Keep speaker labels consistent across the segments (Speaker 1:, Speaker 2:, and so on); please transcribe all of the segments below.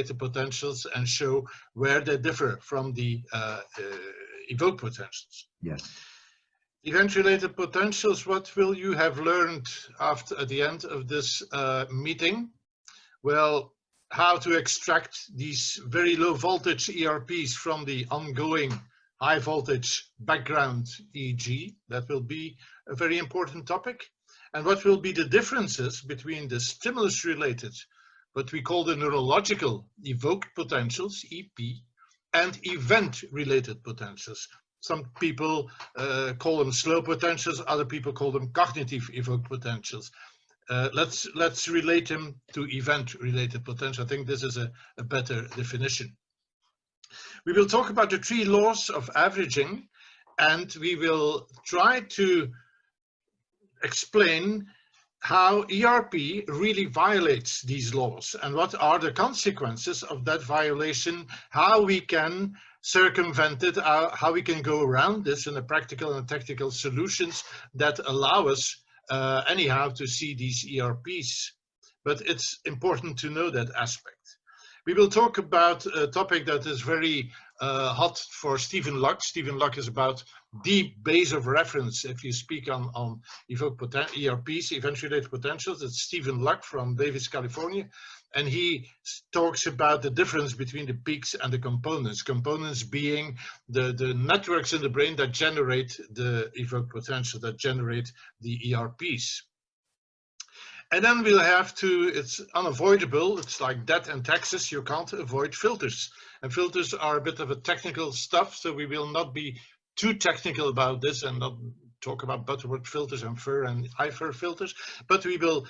Speaker 1: potentials and show where they differ from the evoked potentials.
Speaker 2: Yes.
Speaker 1: Event-related potentials, what will you have learned at the end of this meeting? Well, how to extract these very low voltage ERPs from the ongoing high voltage background EEG. That will be a very important topic. And what will be the differences between the stimulus related, what we call the neurological evoked potentials, EP, and event related potentials. Some people call them slow potentials, other people call them cognitive evoked potentials. Let's relate them to event-related potential. I think this is a better definition. We will talk about the 3 laws of averaging, and we will try to explain how ERP really violates these laws and what are the consequences of that violation, how we can circumvent it, how we can go around this in a practical and technical solutions that allow us anyhow to see these ERPs. But it's important to know that aspect. We will talk about a topic that is very hot for Stephen Luck. Stephen Luck is about the base of reference if you speak on evoked ERPs, event-related potentials. It's Stephen Luck from Davis, California. And he talks about the difference between the peaks and the components. Components being the networks in the brain that generate the evoked potential, that generate the ERPs. And then we'll have to, it's unavoidable, it's like debt and taxes, you can't avoid filters. And filters are a bit of a technical stuff, so we will not be too technical about this and not talk about butterworth filters and fur and high-fur filters, but we will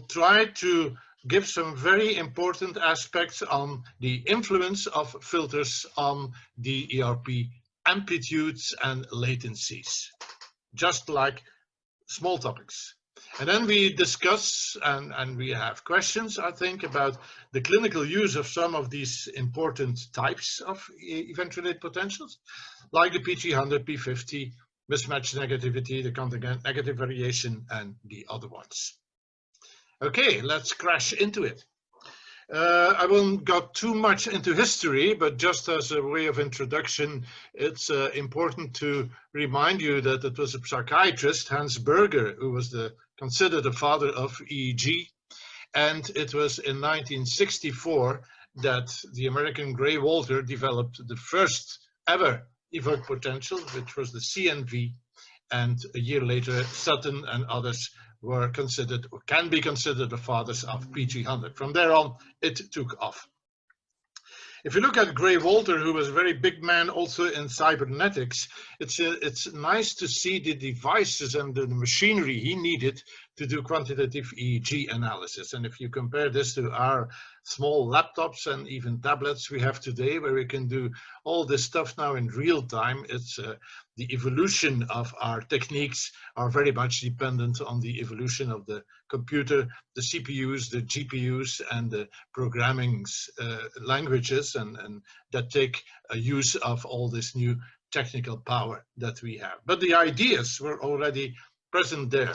Speaker 1: try to give some very important aspects on the influence of filters on the ERP amplitudes and latencies, just like small topics. And then we discuss and we have questions, I think, about the clinical use of some of these important types of event-related potentials, like the P300, P50, mismatch negativity, the contingent negative variation, and the other ones. Okay, let's crash into it. I won't go too much into history, but just as a way of introduction, it's important to remind you that it was a psychiatrist, Hans Berger, who was considered the father of EEG. And it was in 1964 that the American Gravewalter developed the first ever evoked potential, which was the CNV. And a year later, Sutton and others were considered, or can be considered, the fathers of P300. From there on, it took off. If you look at Gravewalter, who was a very big man also in cybernetics, it's nice to see the devices and the machinery he needed to do quantitative EEG analysis. And if you compare this to our small laptops and even tablets we have today, where we can do all this stuff now in real time, it's the evolution of our techniques are very much dependent on the evolution of the computer, the CPUs, the GPUs, and the programming languages, and that take a use of all this new technical power that we have. But the ideas were already present there.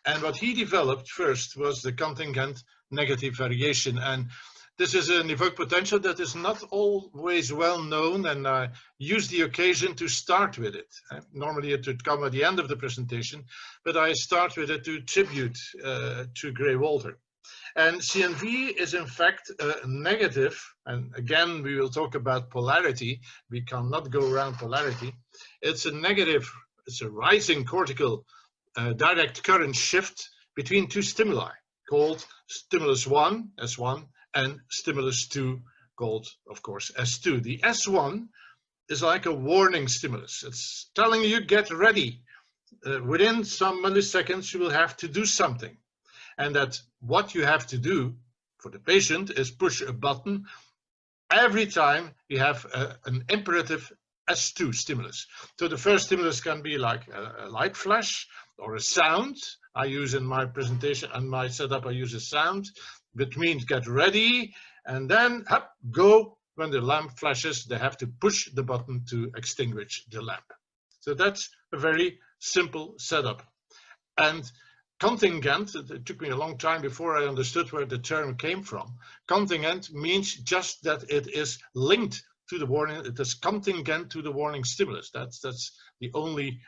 Speaker 1: And what he developed first was the contingent negative variation. And this is an evoked potential that is not always well known, and I use the occasion to start with it. Normally it would come at the end of the presentation, but I start with it to tribute to Gravewalter. And CNV is in fact negative, and again we will talk about polarity. We cannot go around polarity. It's a negative, it's a rising cortical direct current shift between two stimuli called stimulus 1, S1, and stimulus 2 called, of course, S2. The S1 is like a warning stimulus. It's telling you, get ready. Within some milliseconds, you will have to do something. And that what you have to do for the patient is push a button every time you have an imperative S2 stimulus. So the first stimulus can be like a light flash or a sound. I use in my presentation and my setup, I use a sound, which means get ready, and then go. When the lamp flashes, they have to push the button to extinguish the lamp. So that's a very simple setup. And contingent, it took me a long time before I understood where the term came from. Contingent means just that it is linked to the warning, it is contingent to the warning stimulus. That's the only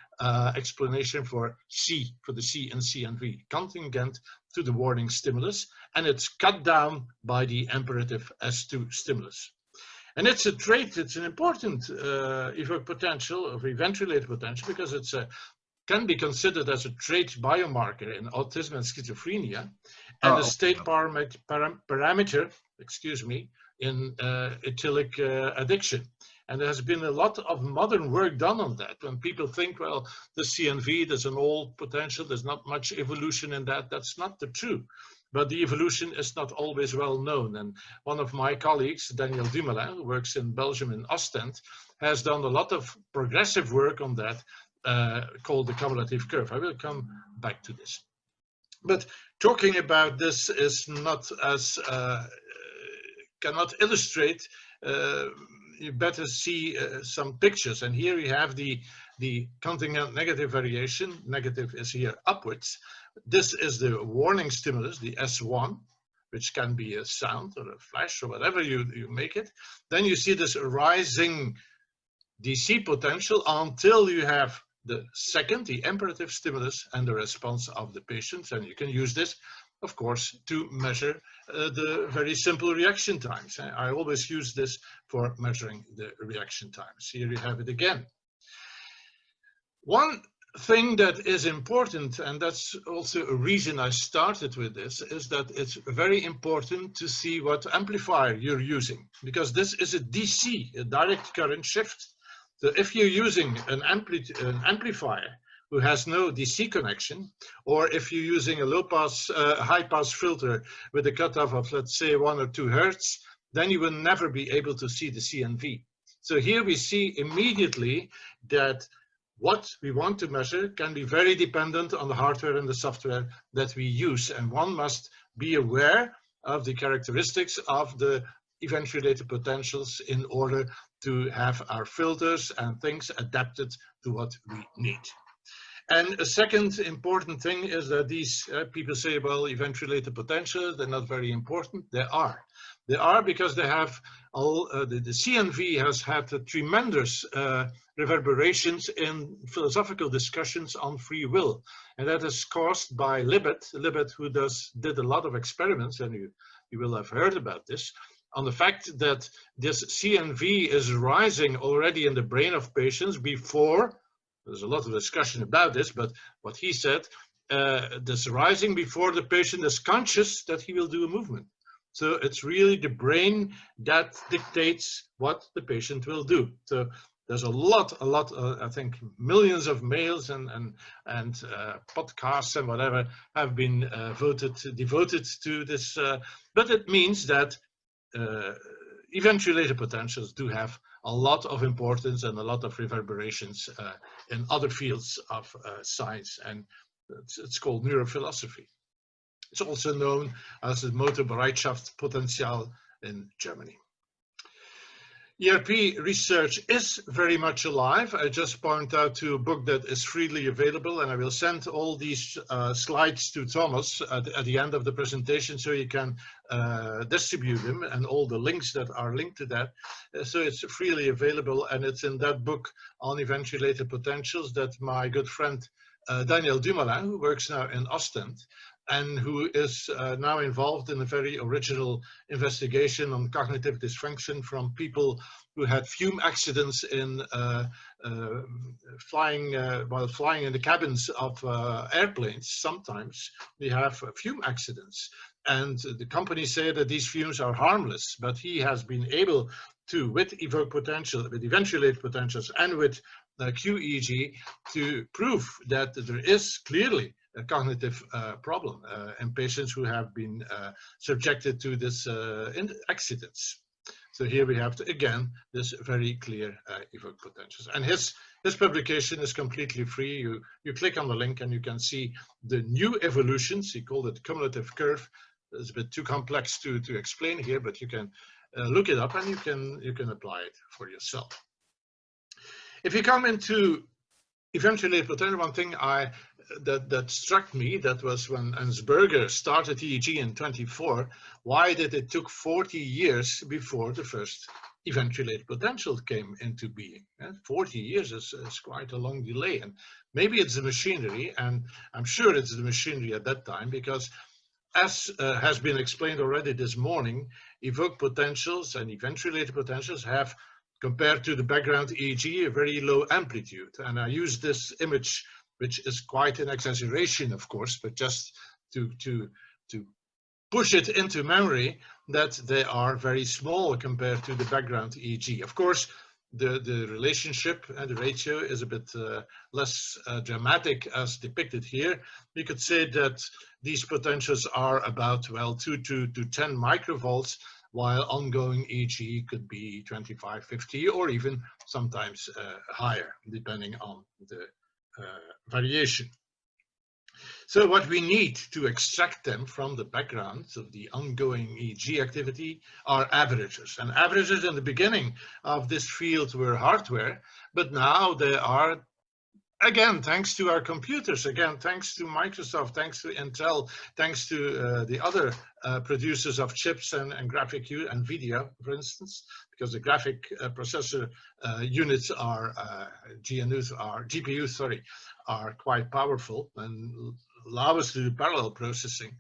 Speaker 1: explanation for C, for the C in CNV, contingent to the warning stimulus, and it's cut down by the imperative S2 stimulus. And it's a trait, it's an important evoke potential of event-related potential, because it's can be considered as a trait biomarker in autism and schizophrenia, and a state parameter, excuse me, in etylic addiction. And there has been a lot of modern work done on that. When people think, well, the CNV, there's an old potential, there's not much evolution in that. That's not the truth. But the evolution is not always well known. And one of my colleagues, Daniel Dumoulin, who works in Belgium in Ostend, has done a lot of progressive work on that, called the cumulative curve. I will come back to this. But talking about this is not as, cannot illustrate, you better see some pictures. And here we have the contingent negative variation. Negative is here upwards. This is the warning stimulus, the S1, which can be a sound or a flash or whatever you make it. Then you see this rising DC potential until you have the second, the imperative stimulus, and the response of the patients. And you can use this, of course, to measure the very simple reaction times. I always use this for measuring the reaction times. Here you have it again. One thing that is important, and that's also a reason I started with this, is that it's very important to see what amplifier you're using, because this is a DC, a direct current shift. So if you're using an amplifier who has no DC connection, or if you're using a low pass, high pass filter with a cutoff of, let's say, 1 or 2 hertz, then you will never be able to see the CNV. So here we see immediately that what we want to measure can be very dependent on the hardware and the software that we use. And one must be aware of the characteristics of the event-related potentials in order to have our filters and things adapted to what we need. And a second important thing is that these people say, well, event-related potentials, they're not very important. They are. They are because they have all, the CNV has had tremendous reverberations in philosophical discussions on free will. And that is caused by Libet, who did a lot of experiments, and you will have heard about this, on the fact that this CNV is rising already in the brain of patients before, there's a lot of discussion about this, but what he said, this rising before the patient is conscious that he will do a movement. So it's really the brain that dictates what the patient will do. So there's a lot, I think millions of mails and podcasts and whatever have been devoted to this, but it means that event-related potentials do have a lot of importance and a lot of reverberations in other fields of science, and it's called neurophilosophy. It's also known as the Motorbereitschaftspotential in Germany. ERP research is very much alive. I just point out to a book that is freely available, and I will send all these slides to Thomas at the end of the presentation so you can distribute them, and all the links that are linked to that. So it's freely available, and it's in that book on event-related potentials that my good friend Daniel Dumoulin, who works now in Ostend, and who is now involved in a very original investigation on cognitive dysfunction from people who had fume accidents in while flying in the cabins of airplanes. Sometimes we have fume accidents, and the companies say that these fumes are harmless, but he has been able to, with evoke potential, with event-related potentials, and with QEEG, to prove that there is clearly a cognitive problem in patients who have been subjected to this accidents. So here we have, again, this very clear evoke potentials. And his publication is completely free. You click on the link and you can see the new evolutions. He called it cumulative curve. It's a bit too complex to explain here, but you can look it up and you can apply it for yourself. If you come into event-related potential, one thing I that struck me, that was when Ansberger started EEG in 24, why did it took 40 years before the first event-related potential came into being? 40 years is quite a long delay, and maybe it's the machinery, and I'm sure it's the machinery at that time, because as has been explained already this morning, evoked potentials and event-related potentials have, compared to the background EEG, a very low amplitude. And I use this image, which is quite an exaggeration, of course, but just to push it into memory, that they are very small compared to the background EEG. Of course, the relationship and the ratio is a bit less dramatic as depicted here. We could say that these potentials are about, well, 2 to 10 microvolts, while ongoing EEG could be 25, 50, or even sometimes higher, depending on the variation. So what we need to extract them from the background of the ongoing EEG activity are averages. And averages in the beginning of this field were hardware, but now they are, again, thanks to our computers, again, thanks to Microsoft, thanks to Intel, thanks to the other producers of chips and graphic NVIDIA, for instance, because the graphic processor units are, GPUs, are quite powerful and allow us to do parallel processing,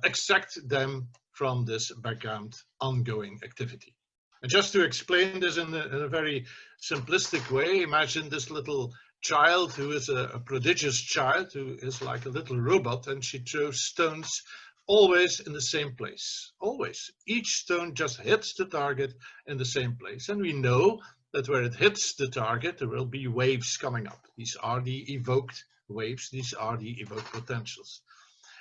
Speaker 1: extract them from this background ongoing activity. And just to explain this in a very simplistic way, imagine this little child who is a prodigious child, who is like a little robot, and she throws stones always in the same place, always. Each stone just hits the target in the same place. And we know that where it hits the target, there will be waves coming up. These are the evoked waves, these are the evoked potentials.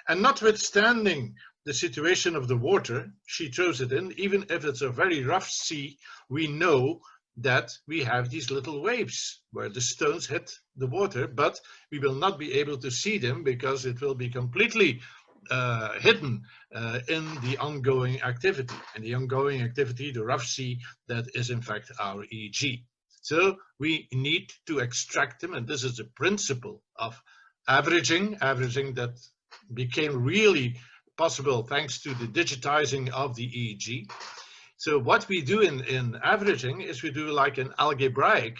Speaker 1: And notwithstanding the situation of the water she throws it in, even if it's a very rough sea, we know that we have these little waves where the stones hit the water, but we will not be able to see them because it will be completely hidden in the ongoing activity. And the ongoing activity, the rough sea, that is in fact our EEG. So we need to extract them, and this is the principle of averaging that became really possible thanks to the digitizing of the EEG. So what we do in averaging is we do like an algebraic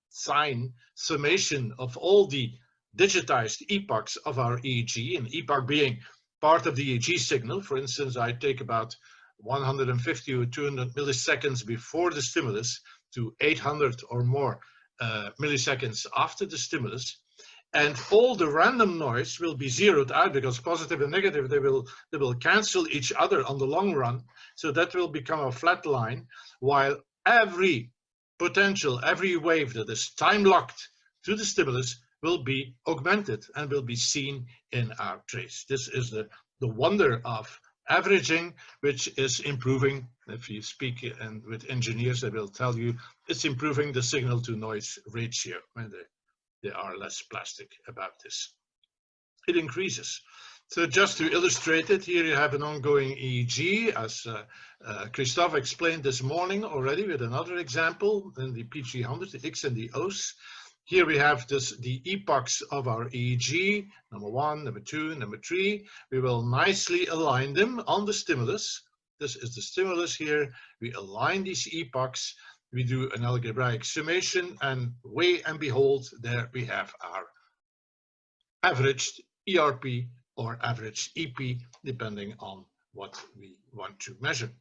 Speaker 1: sign summation of all the digitized epochs of our EEG, and epoch being part of the EEG signal. For instance, I take about 150 or 200 milliseconds before the stimulus to 800 or more milliseconds after the stimulus. And all the random noise will be zeroed out, because positive and negative, they will cancel each other on the long run. So that will become a flat line, while every potential, every wave that is time locked to the stimulus will be augmented and will be seen in our trace. This is the wonder of averaging, which is improving. If you speak with engineers, they will tell you it's improving the signal to noise ratio. And they are less plastic about this. It increases. So just to illustrate it, here you have an ongoing EEG, as Christophe explained this morning already with another example in the P300, the X and the O's. Here we have the epochs of our EEG, number 1, number 2, number 3. We will nicely align them on the stimulus. This is the stimulus here. We align these epochs. We do an algebraic summation, and way and behold, there we have our averaged ERP or average EP, depending on what we want to measure.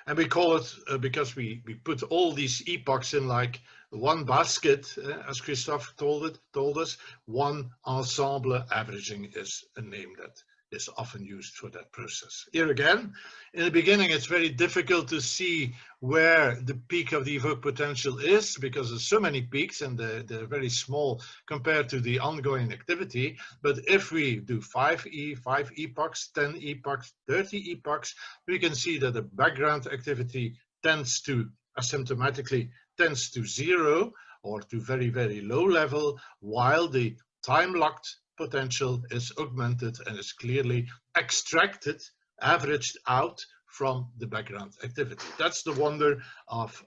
Speaker 1: And we call it, because we put all these epochs in like one basket, as Christophe told us, one ensemble. Averaging is a name that is often used for that process. Here again, in the beginning, it's very difficult to see where the peak of the evoked potential is, because there's so many peaks and they're very small compared to the ongoing activity. But if we do 5 epochs, 10 epochs, 30 epochs, we can see that the background activity tends to, asymptomatically, tends to 0 or to very, very low level, while the time-locked potential is augmented and is clearly extracted, averaged out from the background activity. That's the wonder of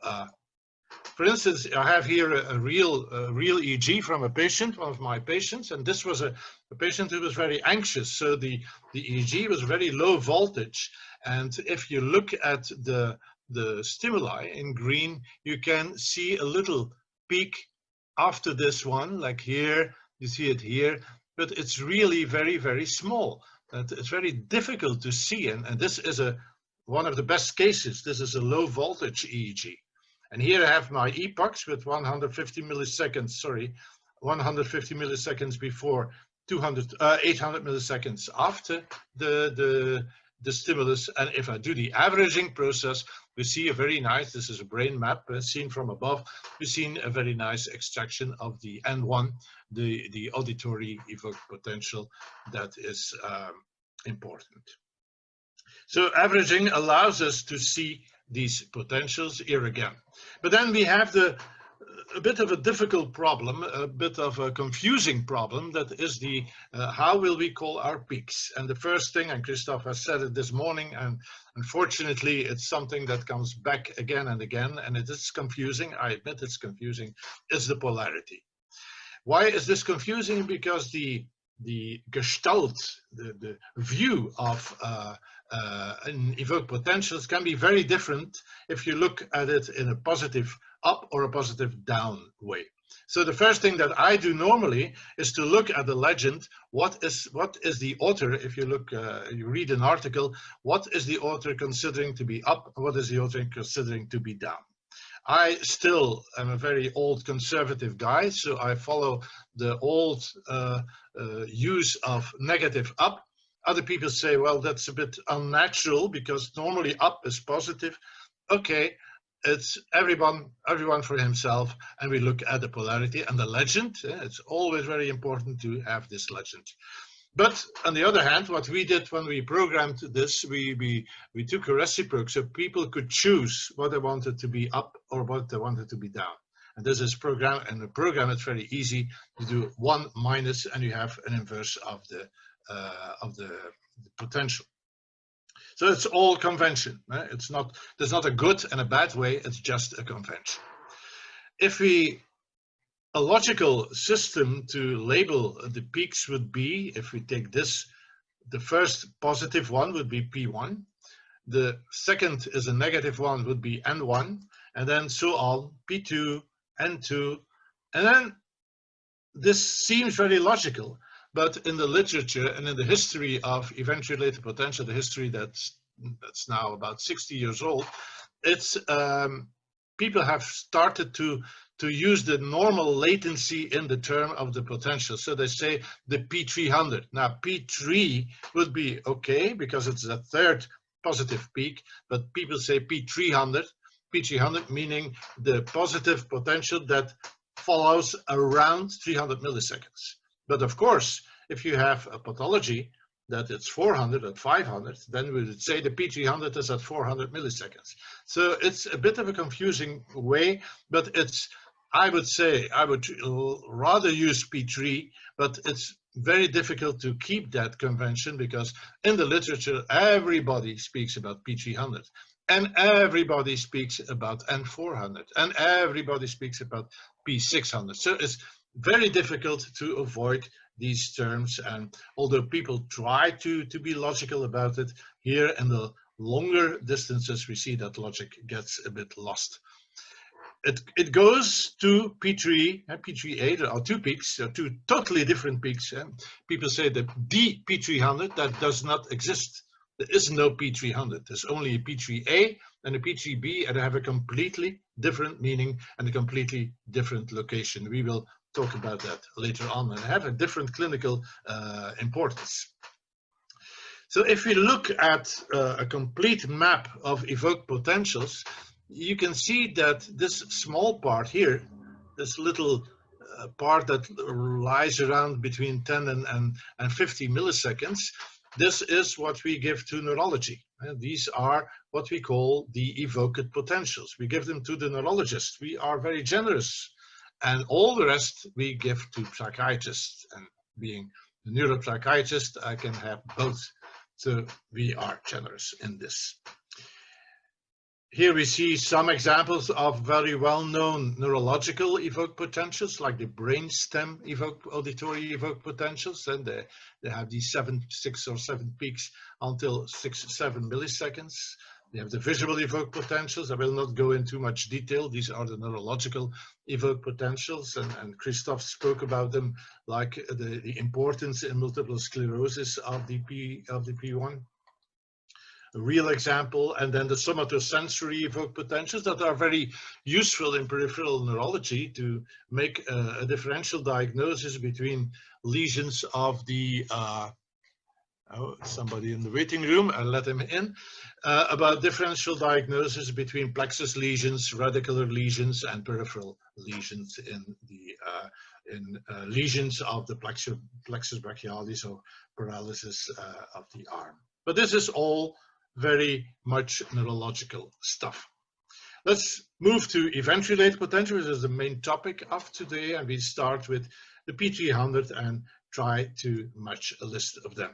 Speaker 1: For instance, I have here a real EEG from a patient, one of my patients, and this was a patient who was very anxious. So the EEG was very low voltage, and if you look at the stimuli in green, you can see a little peak after this one, like here, you see it here, but it's really very, very small. It's very difficult to see, and this is one of the best cases. This is a low voltage EEG. And here I have my epochs with 150 milliseconds, sorry, 150 milliseconds before 800 milliseconds after the stimulus. And if I do the averaging process, we see a very nice, this is a brain map seen from above, we've seen a very nice extraction of the N1, the auditory evoked potential that is important. So averaging allows us to see these potentials here again. But then we have a bit of a difficult problem, a bit of a confusing problem, that is the how will we call our peaks? And the first thing, and Christophe has said it this morning, and unfortunately it's something that comes back again and again, and it is confusing, I admit it's confusing, is the polarity. Why is this confusing? Because the gestalt, the view of evoked potentials can be very different if you look at it in a positive up or a positive down way. So the first thing that I do normally is to look at the legend. What is the author, if you look, you read an article, what is the author considering to be up, and what is the author considering to be down? I still am a very old conservative guy, so I follow the old use of negative up. Other people say, well, that's a bit unnatural because normally up is positive. Okay, it's everyone for himself, and we look at the polarity and the legend. It's always very important to have this legend. But on the other hand, what we did when we programmed this, we took a reciproc, so people could choose what they wanted to be up or what they wanted to be down. And this is program, and the program is very easy. You do 1 minus, and you have an inverse of the potential. So it's all convention. There's not a good and a bad way. It's just a convention. A logical system to label the peaks would be, if we take this, the first positive one would be P1, the second is a negative one would be N1, and then so on, P2, N2, and then this seems very logical, but in the literature and in the history of event-related potential, the history that's now about 60 years old, it's people have started to use the normal latency in the term of the potential. So they say the P300. Now P3 would be okay because it's the third positive peak, but people say P300 meaning the positive potential that follows around 300 milliseconds. But of course, if you have a pathology that it's 400 or 500, then we would say the P300 is at 400 milliseconds. So it's a bit of a confusing way, but I would say I would rather use P3, but it's very difficult to keep that convention because in the literature, everybody speaks about P300 and everybody speaks about N400 and everybody speaks about P600. So it's very difficult to avoid these terms, and although people try to be logical about it, here in the longer distances we see that logic gets a bit lost. It goes to P3 and P3A. There are two peaks, two totally different peaks. People say that the P300, that does not exist. There is no P300. There's only a P3A and a P3B, and they have a completely different meaning and a completely different location. We will talk about that later on and have a different clinical importance. So if we look at a complete map of evoked potentials, you can see that this small part here, this little part that lies around between 10 and 50 milliseconds, this is what we give to neurology. And these are what we call the evoked potentials. We give them to the neurologist. We are very generous. And all the rest we give to psychiatrists. And being a neuropsychiatrist, I can have both. So we are generous in this. Here we see some examples of very well-known neurological evoked potentials, like the brainstem evoked auditory evoked potentials, and they have these 6 or 7 peaks until 6-7 milliseconds. They have the visual evoked potentials. I will not go into much detail. These are the neurological evoked potentials, and Christophe spoke about them, like the importance in multiple sclerosis of the P1. A real example, and then the somatosensory evoked potentials that are very useful in peripheral neurology to make a differential diagnosis between lesions of the somebody in the waiting room, I'll let him in, about differential diagnosis between plexus lesions, radicular lesions, and peripheral lesions in the lesions of the plexus brachialis, or paralysis of the arm. But this is all very much neurological stuff. Let's move to event-related potential, which is the main topic of today, and we start with the P300 and try to match a list of them.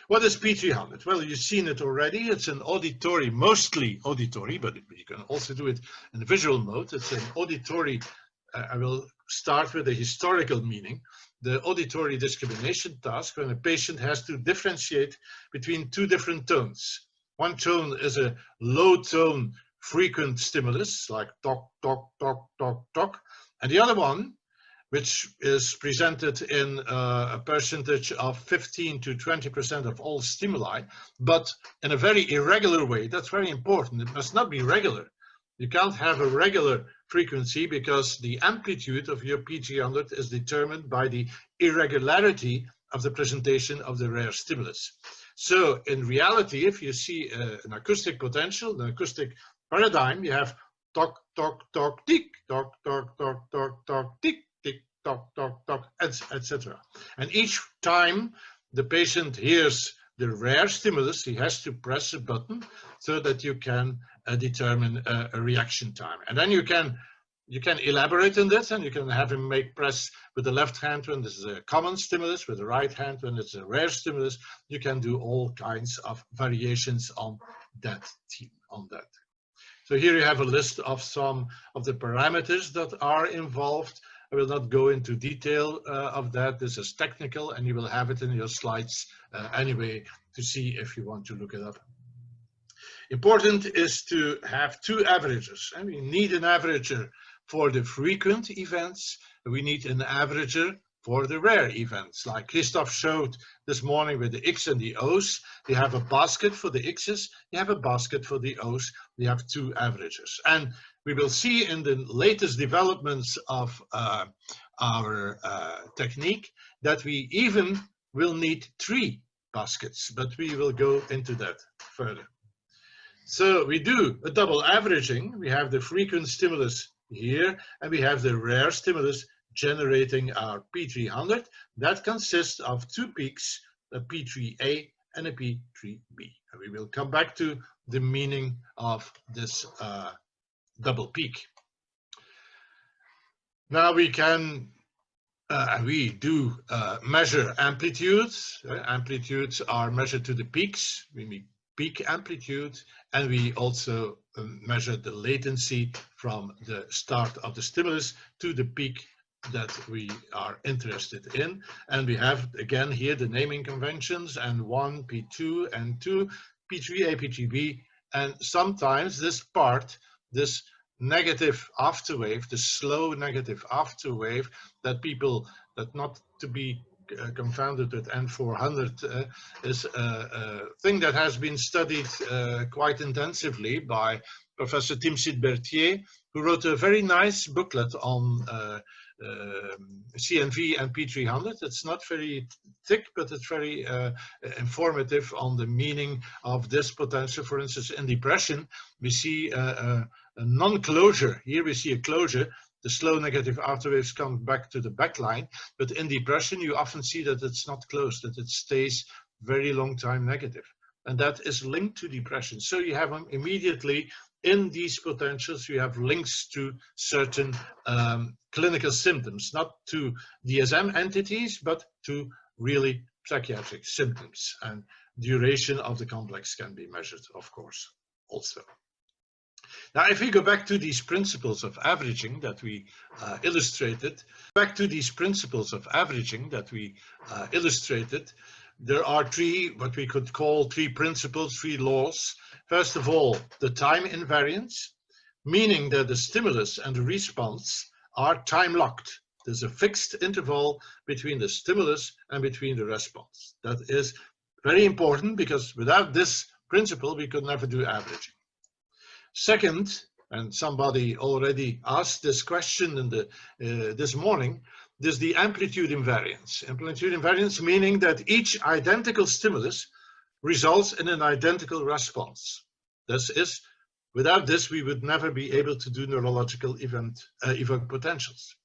Speaker 1: What is P300? Well, you've seen it already. It's an auditory, mostly auditory, but you can also do it in the visual mode. It's an auditory, I will start with the historical meaning. The auditory discrimination task when a patient has to differentiate between 2 different tones. One tone is a low tone frequent stimulus, like talk, talk, talk, talk, talk. And the other one, which is presented in a percentage of 15 to 20% of all stimuli, but in a very irregular way. That's very important. It must not be regular. You can't have a regular frequency because the amplitude of your P300 is determined by the irregularity of the presentation of the rare stimulus. So in reality, if you see an acoustic potential, an acoustic paradigm, you have talk, talk, talk, tick, talk, talk, talk, talk, talk, tick, tick, talk, talk, talk, etc. And each time the patient hears the rare stimulus, he has to press a button so that you can determine a reaction time. And then you can elaborate on this, and you can have him press with the left hand when this is a common stimulus, with the right hand when it's a rare stimulus. You can do all kinds of variations on that theme, on that. So here you have a list of some of the parameters that are involved. I will not go into detail of that. This is technical, and you will have it in your slides anyway to see if you want to look it up. Important is to have 2 averages. And we need an averager for the frequent events. We need an averager for the rare events. Like Christophe showed this morning with the X and the O's, you have a basket for the X's, you have a basket for the O's, we have 2 averages. And we will see in the latest developments of our technique that we even will need 3 baskets, but we will go into that further. So we do a double averaging. We have the frequent stimulus here, and we have the rare stimulus generating our P300. That consists of 2 peaks, a P3A and a P3B. And we will come back to the meaning of this double peak. Now we can, we do measure amplitudes. Amplitudes are measured to the peaks. We mean peak amplitude, and we also measure the latency from the start of the stimulus to the peak that we are interested in. And we have again here the naming conventions, and 1, P2, and 2, P3A, P3B, and sometimes this part, this negative afterwave, the slow negative afterwave that people, that not to be confounded with N400, is a thing that has been studied quite intensively by Professor Timsit Berthier, who wrote a very nice booklet on CNV and P300. It's not very thick, but it's very informative on the meaning of this potential. For instance, in depression, we see a non-closure. Here we see a closure. The slow negative afterwaves come back to the backline, but in depression, you often see that it's not closed, that it stays very long time negative. And that is linked to depression. So you have them immediately in these potentials, you have links to certain clinical symptoms, not to DSM entities, but to really psychiatric symptoms. And duration of the complex can be measured, of course, also. Now, if we go back to these principles of averaging that we illustrated, there are what we could call three principles, three laws. First of all, the time invariance, meaning that the stimulus and the response are time locked. There's a fixed interval between the stimulus and between the response. That is very important because without this principle, we could never do averaging. Second, and somebody already asked this question in this morning, there's the amplitude invariance. Amplitude invariance meaning that each identical stimulus results in an identical response. This is, without this, we would never be able to do neurological evoked potentials.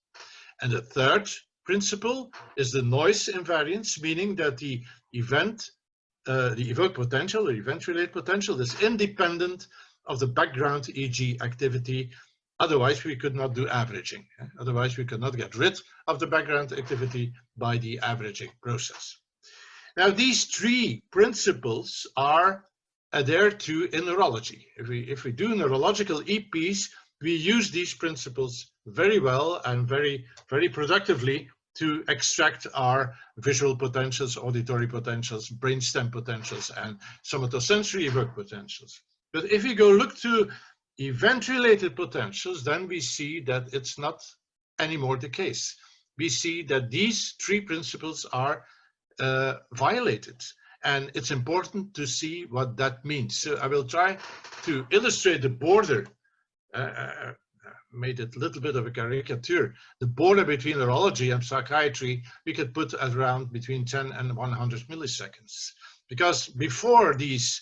Speaker 1: And the third principle is the noise invariance, meaning that the evoked potential, or event-related potential, is independent of the background EEG activity. Otherwise, we could not do averaging. Otherwise, we could not get rid of the background activity by the averaging process. Now, these three principles are adhered to in neurology. If we do neurological EPs, we use these principles very well and very productively to extract our visual potentials, auditory potentials, brainstem potentials, and somatosensory evoked potentials. But if you go look to event-related potentials, then we see that it's not anymore the case. We see that these three principles are violated, and it's important to see what that means. So I will try to illustrate the border, made it a little bit of a caricature, the border between neurology and psychiatry, we could put at around between 10 and 100 milliseconds. Because before these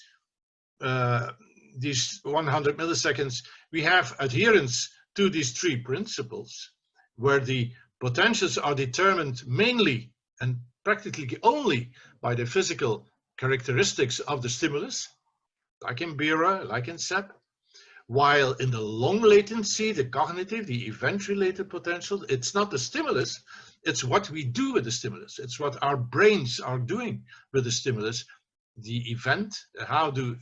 Speaker 1: 100 milliseconds, we have adherence to these three principles, where the potentials are determined mainly and practically only by the physical characteristics of the stimulus, like in BIRA, like in SEP, while in the long latency, the cognitive, the event-related potential, it's not the stimulus, it's what we do with the stimulus. It's what our brains are doing with the stimulus. The event,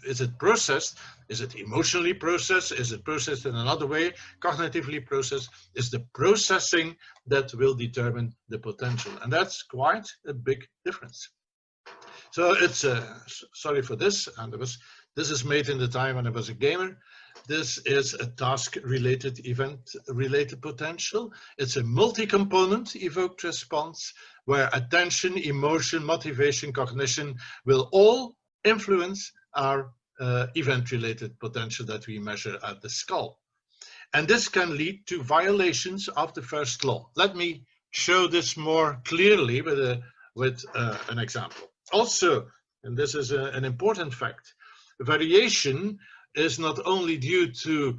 Speaker 1: is it processed? Is it emotionally processed? Is it processed in another way? Cognitively processed? Is the processing that will determine the potential. And that's quite a big difference. So it's, sorry for this, and this is made in the time when I was a gamer. This is a task-related, event-related potential. It's a multi-component evoked response where attention, emotion, motivation, cognition will all influence our event-related potential that we measure at the skull. And this can lead to violations of the first law. Let me show this more clearly with an example. Also, and this is an important fact, variation is not only due to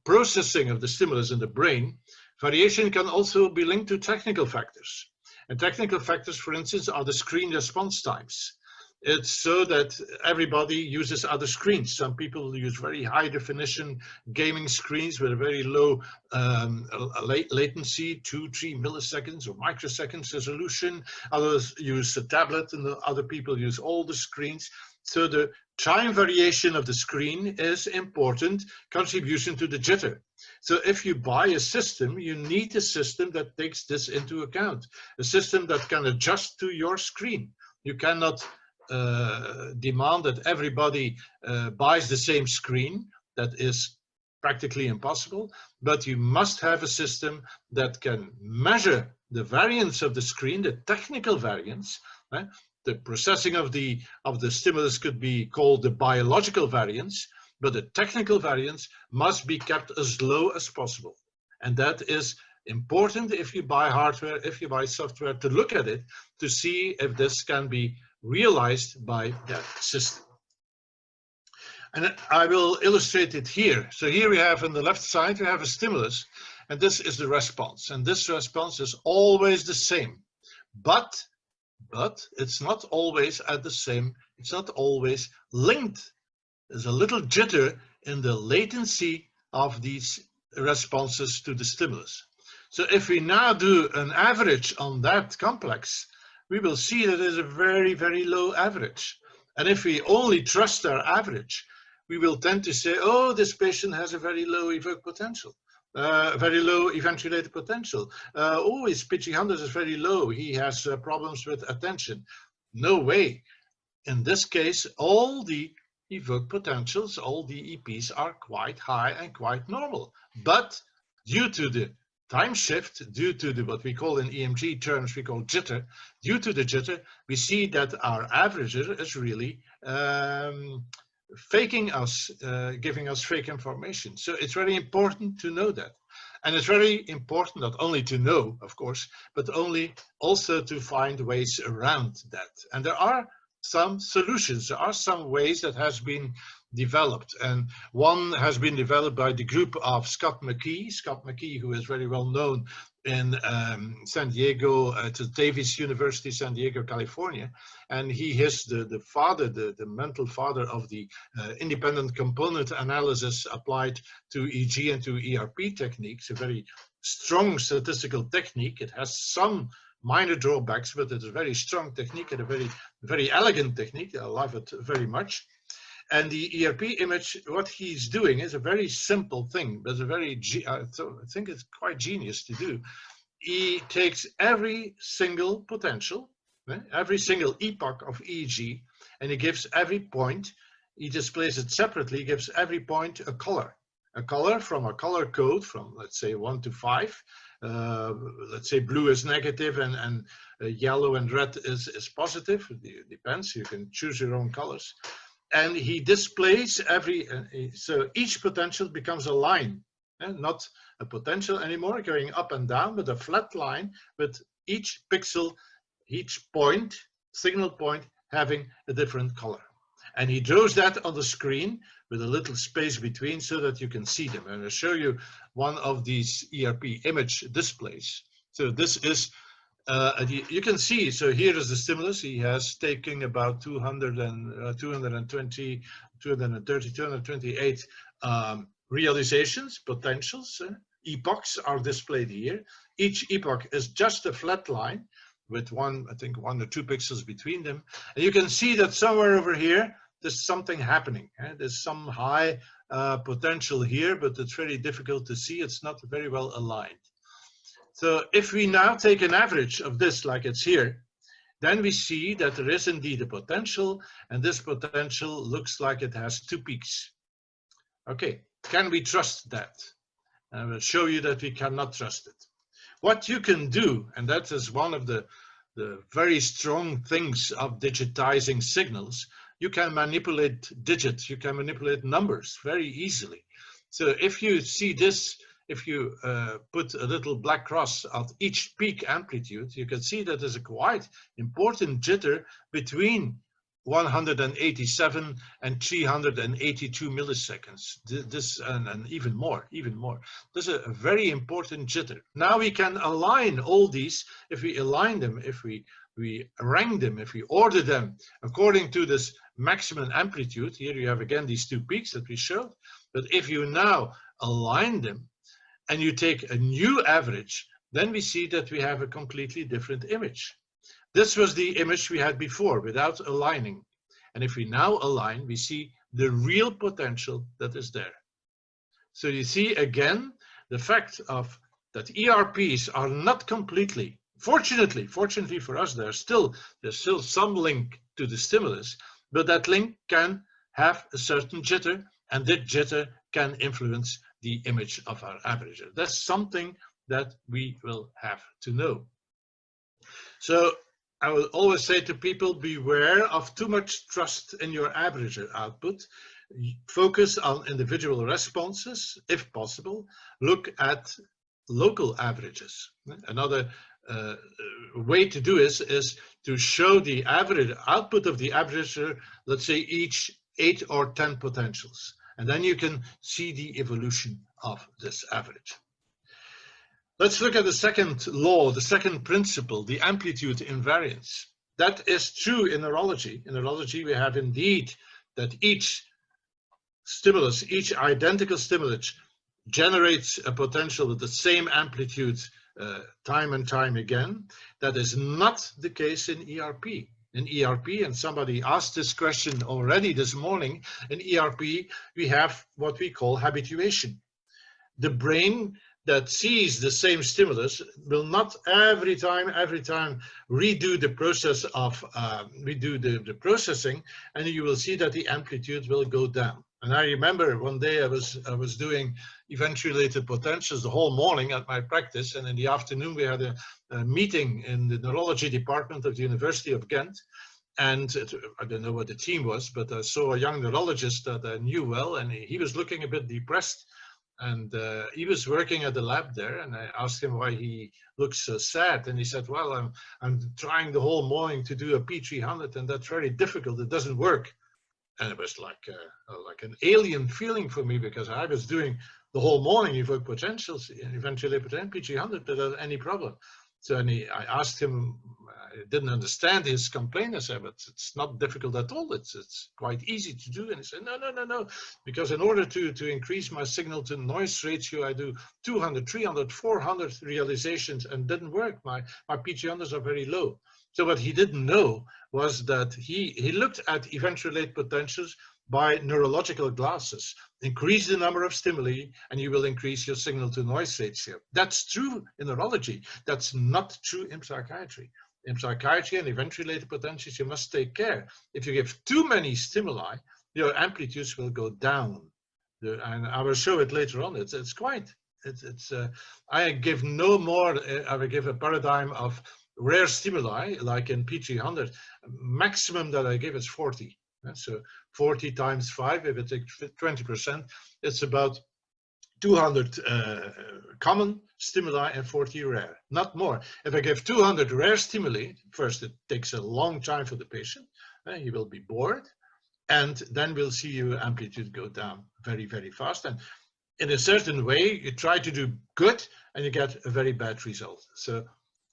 Speaker 1: processing of the stimulus in the brain, variation can also be linked to technical factors. And technical factors, for instance, are the screen response times. It's so that everybody uses other screens. Some people use very high definition gaming screens with a very low latency, 2-3 milliseconds or microseconds resolution. Others use a tablet and other people use all the screens. So the time variation of the screen is important contribution to the jitter. So if you buy a system, you need a system that takes this into account, a system that can adjust to your screen. You cannot demand that everybody buys the same screen. That is practically impossible, but you must have a system that can measure the variance of the screen, the technical variance. Right? The processing of the stimulus could be called the biological variance, but the technical variance must be kept as low as possible. And that is important if you buy hardware, if you buy software, to look at it, to see if this can be realized by that system. And I will illustrate it here. So here we have on the left side, we have a stimulus, and this is the response. And this response is always the same, but it's not always at the same, it's not always linked. There's a little jitter in the latency of these responses to the stimulus. So if we now do an average on that complex, we will see that there's a very, very low average. And if we only trust our average, we will tend to say, oh, this patient has a very low evoke potential, very low event-related potential. Oh, his pitching 100 is very low. He has problems with attention. No way. In this case, all the evoke potentials, all the EPs are quite high and quite normal. But due to the time shift, due to the what we call in EMG terms, we call jitter, due to the jitter, we see that our averager is really faking us, giving us fake information. So it's very important to know that. And it's very important not only to know, of course, but also to find ways around that. And there are some solutions. There are some ways that has been developed, and one has been developed by the group of Scott McKee, who is very well known in San Diego, at Davis University, San Diego, California, and he is the father, the mental father of the independent component analysis applied to EEG and to ERP techniques, a very strong statistical technique. It has some minor drawbacks, but it's a very strong technique and a very, very elegant technique. I love it very much. And the ERP image, what he's doing is a very simple thing, but I think it's quite genius to do. He takes every single potential, every single epoch of EEG, and he gives every point, he displays it separately, gives every point a color from a color code from, let's say, 1 to 5. Let's say blue is negative and yellow and red is positive. It depends, you can choose your own colors. And he displays so each potential becomes a line, not a potential anymore going up and down, but a flat line with each pixel, each point, signal point, having a different color. And he draws that on the screen with a little space between so that you can see them. And I'll show you one of these ERP image displays. So this is, you can see, so here is the stimulus. He has taken about 228 realizations, potentials. Epochs are displayed here. Each epoch is just a flat line with I think 1 or 2 pixels between them. And you can see that somewhere over here, there's something happening. There's some high potential here, but it's very difficult to see. It's not very well aligned. So if we now take an average of this like it's here, then we see that there is indeed a potential, and this potential looks like it has 2 peaks. Okay, can we trust that? I will show you that we cannot trust it. What you can do, and that is one of the very strong things of digitizing signals, you can manipulate digits, you can manipulate numbers very easily. So if you see this, if you put a little black cross at each peak amplitude, you can see that there's a quite important jitter between 187 and 382 milliseconds. This and even more. This is a very important jitter. Now we can align all these. If we align them, if we rank them, if we order them according to this maximum amplitude, here you have again these 2 peaks that we showed, but if you now align them and you take a new average, then we see that we have a completely different image. This was the image we had before without aligning. And if we now align, we see the real potential that is there. So you see again, the fact of that ERPs are not completely, fortunately for us, there's still some link to the stimulus, but that link can have a certain jitter, and that jitter can influence the image of our averager. That's something that we will have to know. So I will always say to people, beware of too much trust in your averager output. Focus on individual responses, if possible. Look at local averages. Another way to do this is to show the average output of the averager, let's say each 8 or 10 potentials. And then you can see the evolution of this average. Let's look at the second law, the second principle, the amplitude invariance. That is true in neurology. In neurology, we have indeed that each stimulus, each identical stimulus generates a potential with the same amplitude time and time again. That is not the case in ERP. in ERP, and somebody asked this question already this morning. In ERP, we have what we call habituation. The brain that sees the same stimulus will not every time redo the process of redo the processing, and you will see that the amplitude will go down. And I remember one day I was doing event-related potentials the whole morning at my practice, and in the afternoon we had a meeting in the neurology department of the University of Ghent. And I don't know what the team was, but I saw a young neurologist that I knew well, and he was looking a bit depressed. And he was working at the lab there, and I asked him why he looks so sad. And he said, well, I'm trying the whole morning to do a P300, and that's very difficult. It doesn't work. And it was like an alien feeling for me, because I was doing the whole morning evoked potentials, eventually P300 without any problem. So I asked him, I didn't understand his complaint. I said, but it's not difficult at all. It's quite easy to do. And he said, no, because in order to increase my signal to noise ratio, I do 200, 300, 400 realizations, and didn't work. My P300s are very low. So what he didn't know was that he looked at event-related potentials by neurological glasses. Increase the number of stimuli and you will increase your signal to noise ratio. That's true in neurology. That's not true in psychiatry. In psychiatry and event-related potentials, you must take care. If you give too many stimuli, your amplitudes will go down. And I will show it later on. I give no more, I will give a paradigm of rare stimuli, like in P300, maximum that I give is 40. So 40 times 5, if it takes 20%, it's about 200 common stimuli and 40 rare, not more. If I give 200 rare stimuli, first it takes a long time for the patient, he will be bored, and then we'll see your amplitude go down very, very fast. And in a certain way, you try to do good and you get a very bad result. So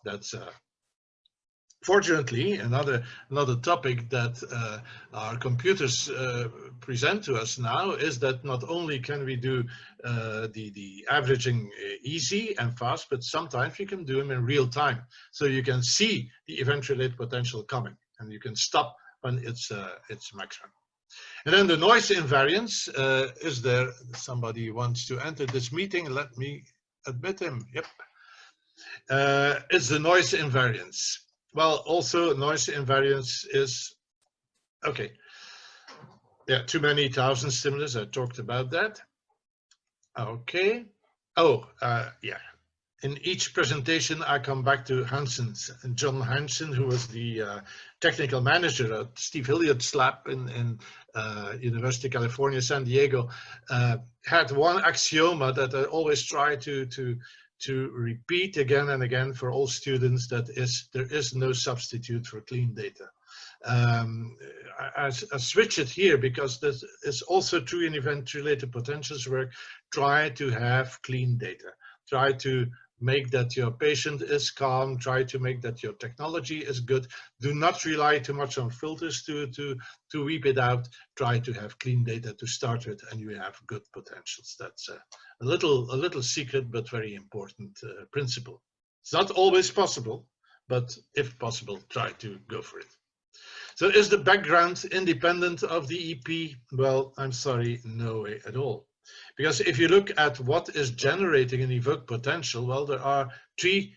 Speaker 1: that's fortunately, another topic that our computers present to us now is that not only can we do the averaging easy and fast, but sometimes we can do them in real time. So you can see the event-related potential coming, and you can stop when it's maximum. And then the noise invariance, is there somebody who wants to enter this meeting? Let me admit him. Yep. It's the noise invariance. Well, also noise invariance is, okay. Yeah, too many thousand stimulus, I talked about that. Okay. Oh, yeah. In each presentation, I come back to Handson, John Handson, who was the technical manager at Steve Hilliott's lab in University of California, San Diego, had one axioma that I always try to repeat again and again for all students, that is, there is no substitute for clean data. I switch it here because this is also true in event-related potentials work. Try to have clean data. Try to make that your patient is calm. Try to make that your technology is good. Do not rely too much on filters to weep it out. Try to have clean data to start with, and you have good potentials. That's a little secret, but very important principle. It's not always possible, but if possible, try to go for it. So is the background independent of the EP? Well, I'm sorry, no way at all. Because if you look at what is generating an evoked potential, well, there are two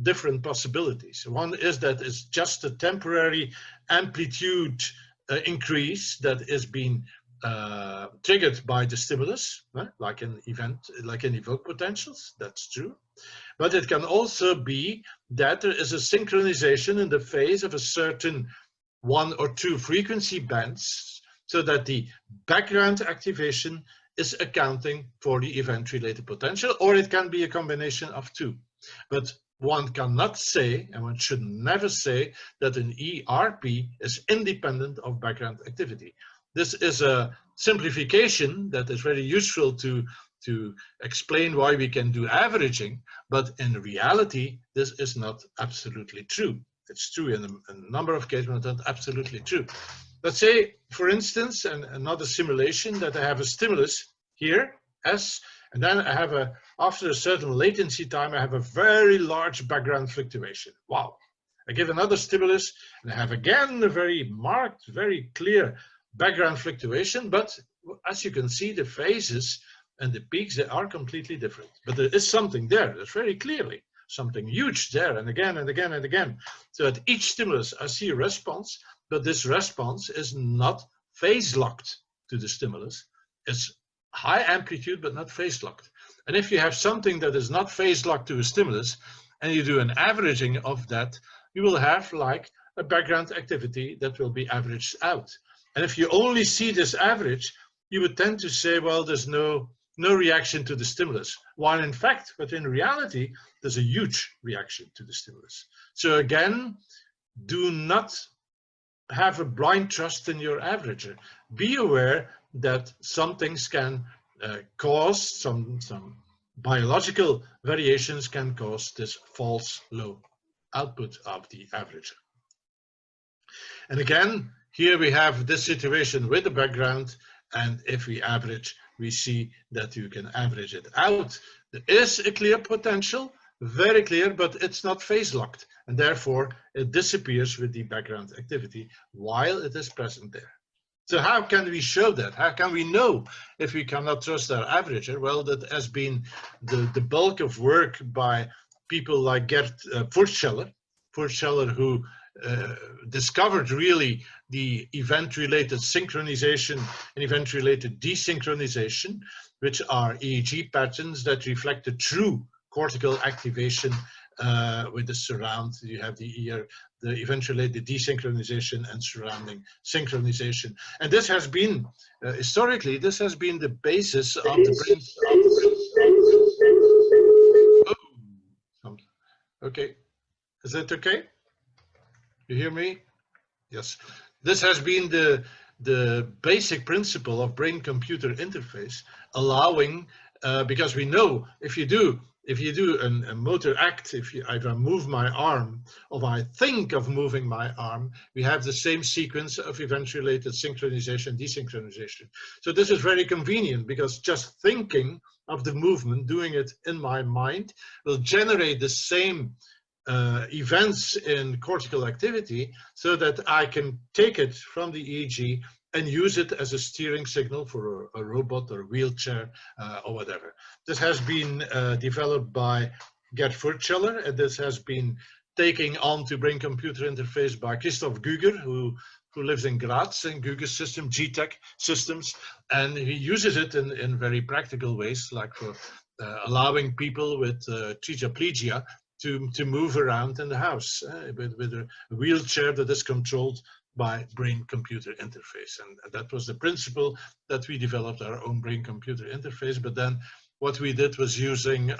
Speaker 1: different possibilities. One is that it's just a temporary amplitude increase that is being triggered by the stimulus, right? like in evoked potentials. That's true. But it can also be that there is a synchronization in the phase of a certain 1 or 2 frequency bands, so that the background activation is accounting for the event-related potential, or it can be a combination of 2. But one cannot say, and one should never say, that an ERP is independent of background activity. This is a simplification that is very useful to explain why we can do averaging, but in reality, this is not absolutely true. It's true in a number of cases, but not absolutely true. Let's say, for instance, another simulation, that I have a stimulus here, S, and then I have after a certain latency time, I have a very large background fluctuation. Wow. I give another stimulus and I have again a very marked, very clear background fluctuation, but as you can see, the phases and the peaks, they are completely different. But there is something there, there's very clearly something huge there, and again and again and again. So at each stimulus I see a response, but this response is not phase locked to the stimulus. It's high amplitude but not phase locked. And if you have something that is not phase locked to a stimulus and you do an averaging of that, you will have like a background activity that will be averaged out. And if you only see this average, you would tend to say, well, there's no reaction to the stimulus, while in fact, but in reality, there's a huge reaction to the stimulus. So again, do not have a blind trust in your averager. Be aware that some things can cause some biological variations can cause this false low output of the averager. And again, here we have this situation with the background, and if we average, we see that you can average it out. There is a clear potential, very clear, but it's not phase locked, and therefore it disappears with the background activity while it is present there. So how can we show that? How can we know if we cannot trust our averager? Well, that has been the bulk of work by people like Gert Furtscheller, who discovered really the event-related synchronization and event-related desynchronization, which are EEG patterns that reflect the true cortical activation with the surround. You have the event-related desynchronization and surrounding synchronization. And this has been, historically, this has been the basis of the brain. Oh, okay, is that okay? You hear me? Yes. This has been the basic principle of brain-computer interface, allowing, because we know if you do a motor act, if I move my arm, or I think of moving my arm, we have the same sequence of event-related synchronization, desynchronization. So this is very convenient because just thinking of the movement, doing it in my mind, will generate the same events in cortical activity so that I can take it from the EEG and use it as a steering signal for a robot or a wheelchair or whatever. This has been developed by Gert Furtscheller, and this has been taken on to brain-computer interface by Christoph Güger, who lives in Graz, in Güger's system, GTEC systems, and he uses it in very practical ways, like for allowing people with tetraplegia to move around in the house with a wheelchair that is controlled by brain-computer interface. And that was the principle that we developed our own brain-computer interface. But then what we did was using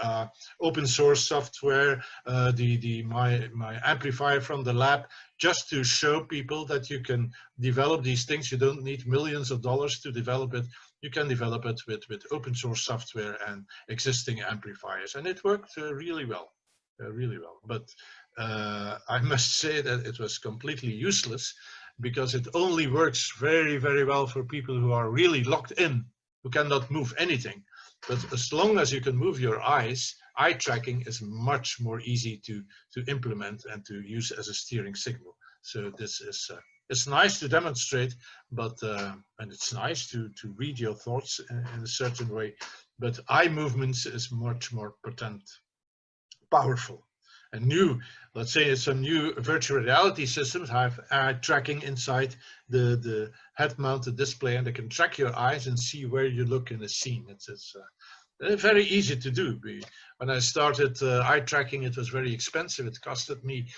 Speaker 1: open source software, my amplifier from the lab, just to show people that you can develop these things. You don't need millions of dollars to develop it. You can develop it with open source software and existing amplifiers. And it worked really well. Really well, but I must say that it was completely useless because it only works very, very well for people who are really locked in, who cannot move anything. But as long as you can move your eyes, eye tracking is much more easy to implement and to use as a steering signal. So this is it's nice to demonstrate, but and it's nice to read your thoughts in a certain way. But eye movements is much more potent. Powerful. And new, let's say some new virtual reality systems have eye tracking inside the head-mounted display, and they can track your eyes and see where you look in a scene. It's very easy to do. When I started eye tracking, it was very expensive. It costed me,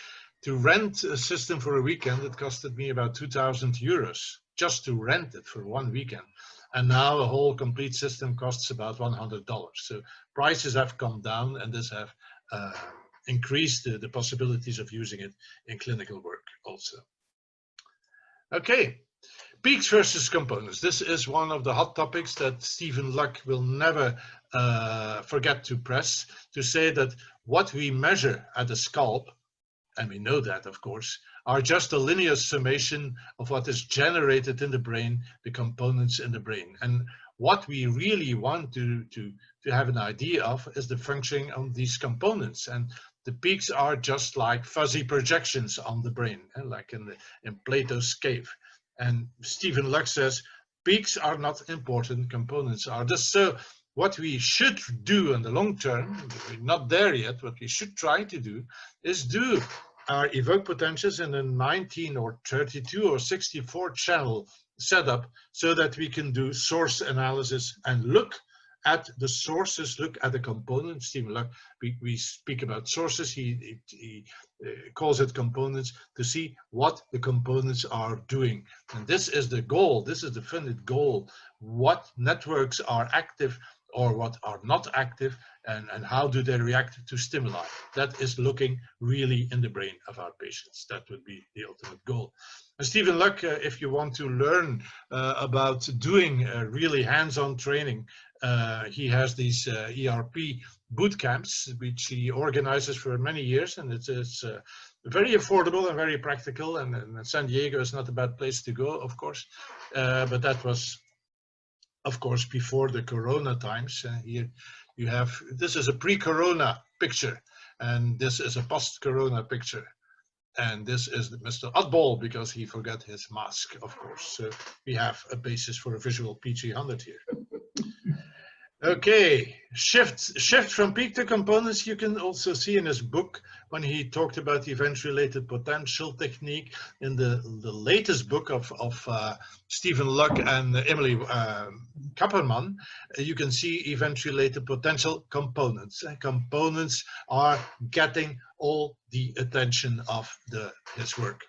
Speaker 1: to rent a system for a weekend, it costed me about 2,000 euros just to rent it for one weekend. And now a whole complete system costs about $100. So prices have come down, and this have increased the possibilities of using it in clinical work also. Okay, peaks versus components. This is one of the hot topics that Stephen Luck will never forget to press, to say that what we measure at the scalp, and we know that of course, are just a linear summation of what is generated in the brain, the components in the brain. And what we really want to have an idea of is the functioning of these components. And the peaks are just like fuzzy projections on the brain, like in Plato's cave. And Stephen Luck says, peaks are not important, components are. Just so what we should do in the long term, we're not there yet, what we should try to do is do our evoke potentials in a 19 or 32 or 64 channel setup, so that we can do source analysis and look at the sources, look at the components. Stephen Luck, we speak about sources, he calls it components, to see what the components are doing. And this is the goal, this is the definite goal, what networks are active or what are not active, and how do they react to stimuli. That is looking really in the brain of our patients. That would be the ultimate goal. And Stephen Luck, if you want to learn about doing really hands-on training, he has these ERP boot camps, which he organizes for many years, and it's very affordable and very practical, and San Diego is not a bad place to go, of course, but that was, of course, before the Corona times. Here you have, this is a pre-Corona picture, and this is a post-Corona picture. And this is Mr. Oddball, because he forgot his mask, of course. So we have a basis for a visual P300 here. Okay, shift from peak to components. You can also see in his book when he talked about event-related potential technique. In the latest book of Stephen Luck and Emily Kapperman, you can see event-related potential components. Components are getting all the attention of his work.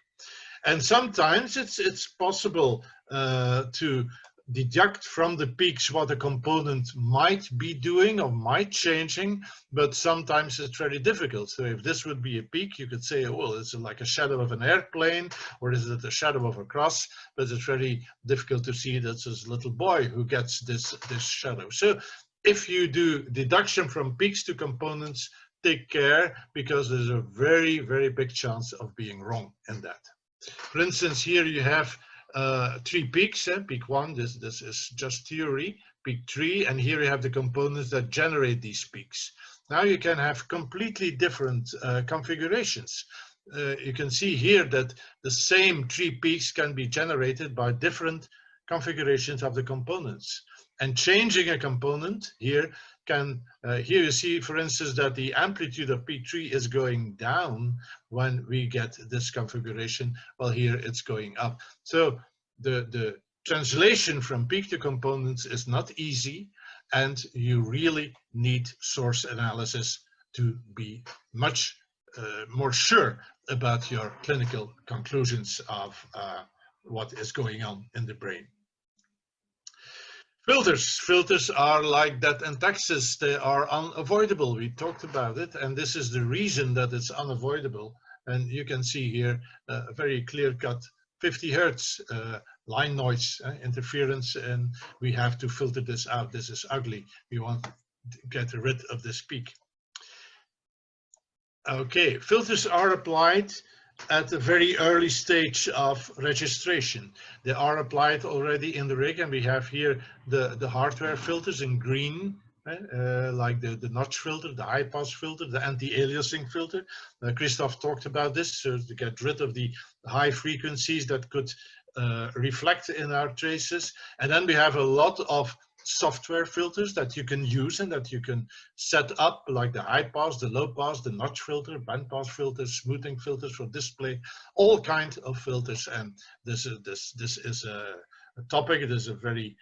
Speaker 1: And sometimes it's possible to deduct from the peaks what a component might be doing or might changing, but sometimes it's very difficult. So if this would be a peak, you could say, oh, well, it's like a shadow of an airplane, or is it a shadow of a cross? But it's very difficult to see that's this little boy who gets this shadow. So if you do deduction from peaks to components, take care, because there's a very, very big chance of being wrong in that. For instance, here you have 3 peaks. Peak 1, this is just theory. Peak 3, and here you have the components that generate these peaks. Now you can have completely different configurations. You can see here that the same 3 peaks can be generated by different configurations of the components. And changing a component here can, here you see, for instance, that the amplitude of peak 3 is going down when we get this configuration, while here it's going up. So the translation from peak to components is not easy, and you really need source analysis to be much more sure about your clinical conclusions of what is going on in the brain. Filters are like that in Texas. They are unavoidable. We talked about it, and this is the reason that it's unavoidable. And you can see here a very clear-cut 50 hertz line noise interference, and we have to filter this out. This is ugly. We want to get rid of this peak. Okay, filters are applied at a very early stage of registration. They are applied already in the rig, and we have here the hardware filters in green, like the notch filter, the high pass filter, the anti-aliasing filter. Christoph talked about this, so to get rid of the high frequencies that could reflect in our traces. And then we have a lot of software filters that you can use and that you can set up, like the high pass, the low pass, the notch filter, band pass filters, smoothing filters for display, all kinds of filters. And this is a topic. It is a very